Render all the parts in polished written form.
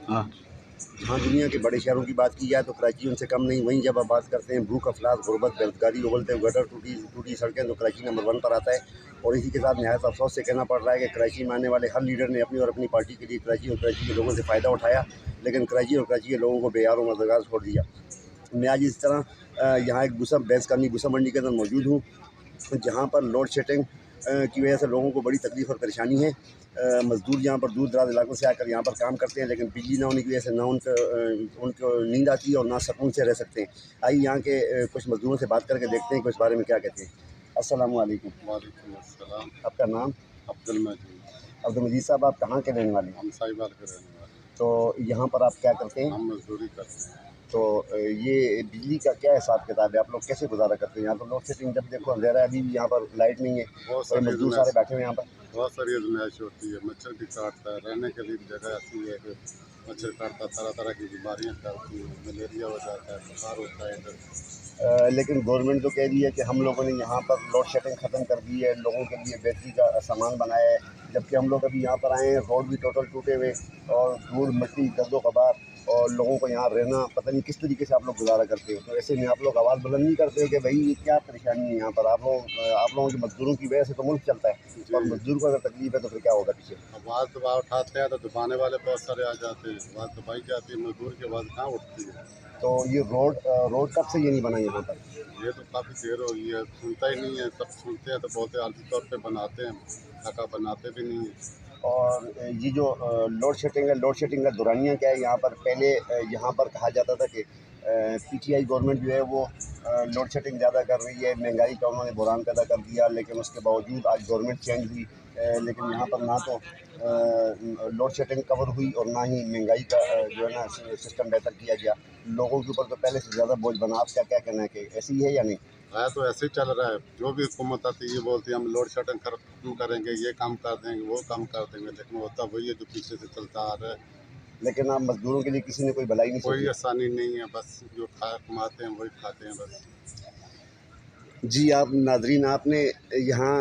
हाँ। जहाँ दुनिया के बड़े शहरों की बात की जाए तो कराची उनसे कम नहीं। वहीं जब आप बात करते हैं भूख, अफलास, गुर्बत, बेरोजगारी, उबलते हुए गटर, टूटी सड़कें, तो कराची नंबर 1 पर आता है। और इसी के साथ नहायत अफसोस से कहना पड़ रहा है कि कराची में आने वाले हर लीडर ने अपनी और अपनी पार्टी के लिए कराची और कराची के लोगों से फ़ायदा उठाया, लेकिन कराची और कराची के लोगों को बेयार व मददगार छोड़ दिया। मैं आज इस तरह यहाँ एक भूसा मंडी के अंदर मौजूद हूँ, जहाँ पर लोड शेडिंग की वजह से लोगों को बड़ी तकलीफ़ और परेशानी है। मज़दूर यहाँ पर दूर दराज इलाकों से आकर यहाँ पर काम करते हैं, लेकिन बिजली ना होने की वजह से ना उनको नींद आती है और ना सुकून से रह सकते हैं। आइए यहाँ के कुछ मज़दूरों से बात करके देखते हैं कि इस बारे में क्या कहते हैं। अस्सलाम वालेकुम। वालेकुम अस्सलाम। आपका नाम? अब्दुल मजीद। अब्दुल मजीद साहब, आप कहाँ के रहने वाले हैं? हम साहिवाल के रहने वाले तो यहाँ पर आप क्या करते हैं? हैं। हम मजदूरी करते हैं। तो ये बिजली का क्या हिसाब किताब है? आप लोग कैसे गुजारा करते हैं? यहाँ तो लोड शेडिंग, जब देखो अंधेरा है, अभी भी यहाँ पर लाइट नहीं है और मजदूर सारे बैठे हुए हैं यहाँ पर। बहुत सारी आजमाइश होती है, मच्छर भी काटता है, रहने के लिए जगह ऐसी है कि मच्छर काटता, तरह तरह की बीमारियाँ फैलती हैं, मलेरिया हो जाता है, बुखार होता है इधर। लेकिन गवर्नमेंट तो कह रही है कि हम लोगों ने यहाँ पर लोड शेडिंग ख़त्म कर दी है, लोगों के लिए बैटरी का सामान बनाया है, जबकि हम लोग अभी यहाँ पर आए हैं, रोड भी टोटल टूटे हुए और धूल मिट्टी गर्दो-ग़बार, और लोगों को यहाँ रहना पता नहीं किस तरीके से आप लोग गुजारा करते हो। तो ऐसे में आप लोग आवाज़ बुलंद नहीं करते हो कि भाई ये क्या परेशानी है यहाँ पर? आप लोगों के मज़दूरों की वजह से तो मुल्क चलता है, और मज़दूर को अगर तकलीफ़ है तो फिर क्या होगा पीछे? आवाज़ दबा उठाते हैं तो दबाने वाले बहुत सारे आ जाते हैं, आवाज़ दबाई जाती है, मजदूर की आवाज़ कहाँ उठती है। तो ये रोड कब से ये नहीं बना यहाँ पर? ये तो काफ़ी देर हो गई है, सुनता ही नहीं है। सब सुनते हैं तो बहुत आर्थिक तौर पे बनाते हैं, टाका बनाते भी नहीं है। और ये जो लोड शेडिंग का दुरानिया क्या है यहाँ पर? पहले यहाँ पर कहा जाता था कि पीटीआई गवर्नमेंट जो है वो लोड शेडिंग ज़्यादा कर रही है, महंगाई का उन्होंने बुहरान पैदा कर दिया, लेकिन उसके बावजूद आज गवर्नमेंट चेंज हुई, लेकिन यहाँ पर ना तो लोड शेडिंग कवर हुई और ना ही महंगाई का जो है ना सिस्टम बेहतर किया गया। लोगों के ऊपर तो पहले से ज़्यादा बोझ बना। आपका क्या कहना है कि ऐसे ही है या नहीं? है तो ऐसे ही चल रहा है। जो भी हुकूमत आती है ये बोलती है हम लोड शेडिंग खत्म करेंगे, ये काम कर देंगे, वो काम कर देंगे, लेकिन होता वही है जो पीछे से चलता आ रहा है। लेकिन आप मज़दूरों के लिए किसी ने कोई भलाई नहीं कोई सोची? आसानी नहीं है, बस जो कमाते हैं वही खाते हैं बस। जी, आप नाज़रीन, आपने यहाँ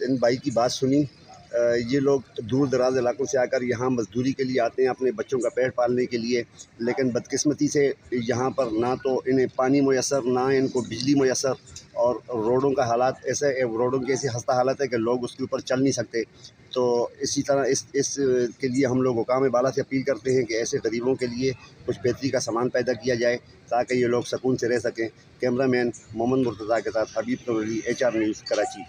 इन भाई की बात सुनी। ये लोग दूर दराज़ इलाकों से आकर यहाँ मज़दूरी के लिए आते हैं अपने बच्चों का पेट पालने के लिए, लेकिन बदकिस्मती से यहाँ पर ना तो इन्हें पानी मुयस्सर, ना इनको बिजली मुयस्सर, और रोडों का हालात ऐसे रोडों की ऐसी खस्ता हालत है कि लोग उसके ऊपर चल नहीं सकते। तो इसी तरह इस के लिए हम लोग हुकाम बाला से अपील करते हैं कि ऐसे गरीबों के लिए कुछ बेहतरी का सामान पैदा किया जाए ताकि ये लोग सुकून से रह सकें। कैमरामैन मोहम्मद मुर्तज़ा के साथ हबीब नूर अली, HR न्यूज़, कराची।